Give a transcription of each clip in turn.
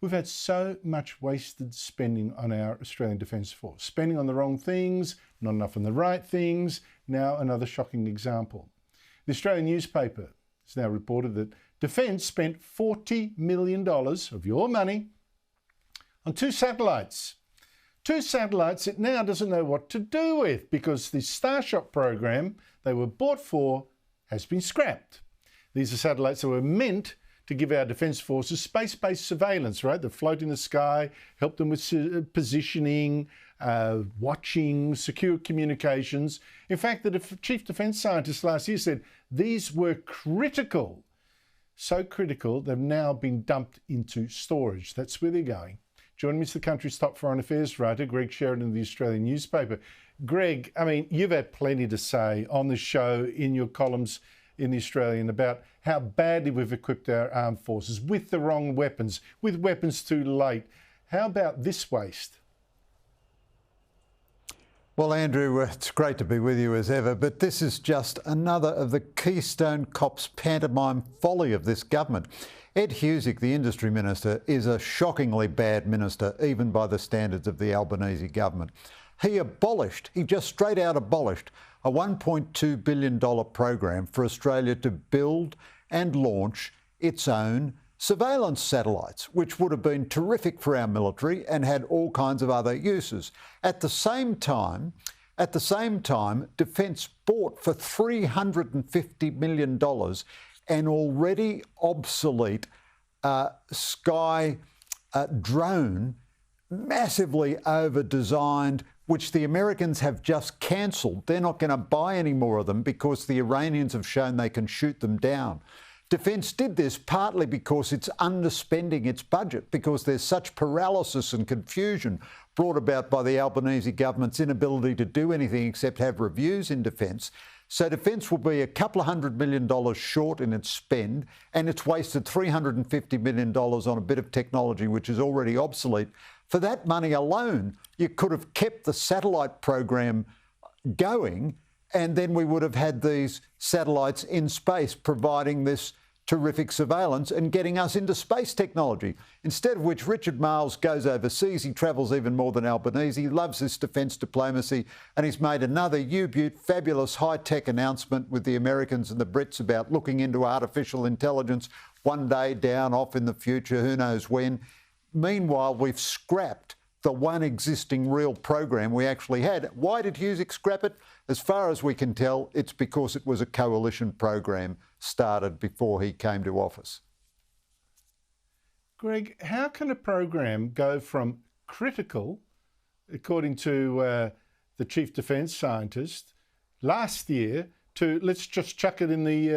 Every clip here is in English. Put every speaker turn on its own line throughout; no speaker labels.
We've had so much wasted spending on our Australian Defence Force. Spending on the wrong things, not enough on the right things. Now another shocking example. The Australian newspaper has now reported that Defence spent $40 million of your money on two satellites. Two satellites it now doesn't know what to do with because the Starshot program they were bought for has been scrapped. These are satellites that were meant to give our Defence Forces space-based surveillance, right? That float in the sky, help them with positioning, watching, secure communications. In fact, the Chief Defence Scientist last year said these were critical. So critical, they've now been dumped into storage. That's where they're going. Joining me is the country's top foreign affairs writer, Greg Sheridan of the Australian newspaper. Greg, I mean, you've had plenty to say on the show in your columns in the Australian about how badly we've equipped our armed forces with the wrong weapons, with weapons too late. How about this waste?
Well, Andrew, it's great to be with you as ever, but this is just another of the Keystone Cops pantomime folly of this government. Ed Husic, the Industry Minister, is a shockingly bad minister, even by the standards of the Albanese government. He just straight out abolished a $1.2 billion program for Australia to build and launch its own surveillance satellites, which would have been terrific for our military and had all kinds of other uses. At the same time, Defence bought for $350 million an already obsolete Sky drone, massively over-designed, which the Americans have just cancelled. They're not going to buy any more of them because the Iranians have shown they can shoot them down. Defence did this partly because it's underspending its budget, because there's such paralysis and confusion brought about by the Albanese government's inability to do anything except have reviews in Defence. So Defence will be a couple of $100 million short in its spend, and it's wasted $350 million on a bit of technology which is already obsolete. For that money alone, you could have kept the satellite program going, and then we would have had these satellites in space providing this terrific surveillance and getting us into space technology. Instead of which, Richard Marles goes overseas. He travels even more than Albanese. He loves this defence diplomacy, and he's made another U-Butte fabulous high-tech announcement with the Americans and the Brits about looking into artificial intelligence one day down off in the future, who knows when. Meanwhile, we've scrapped the one existing real program we actually had. Why did Husic scrap it? As far as we can tell, it's because it was a coalition program started before he came to office.
Greg, how can a program go from critical, according to the Chief Defence Scientist, last year to let's just chuck it in the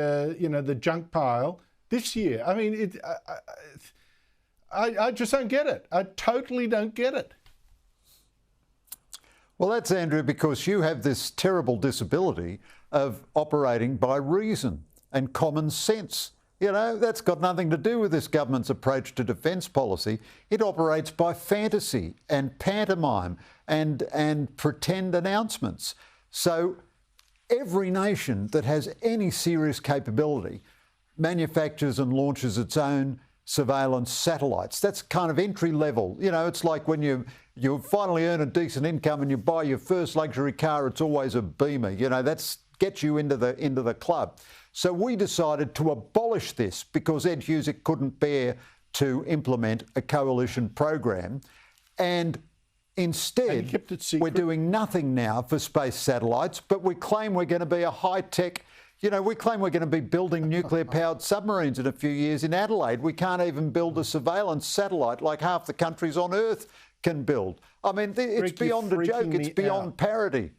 the junk pile this year? I mean, I just don't get it. I totally don't get it.
Well, that's, Andrew, because you have this terrible disability of operating by reason and common sense. You know, that's got nothing to do with this government's approach to defence policy. It operates by fantasy and pantomime and pretend announcements. So every nation that has any serious capability manufactures and launches its own surveillance satellites. That's kind of entry level. You know, it's like when you finally earn a decent income and you buy your first luxury car, it's always a Beamer. You know, that's gets you into the club. So we decided to abolish this because Ed Husic couldn't bear to implement a coalition program. And instead, we're doing nothing now for space satellites, but we claim we're going to be a high-tech. We claim we're going to be building nuclear-powered submarines in a few years in Adelaide. We can't even build a surveillance satellite like half the countries on Earth can build. I mean, it's beyond a joke. It's beyond parody.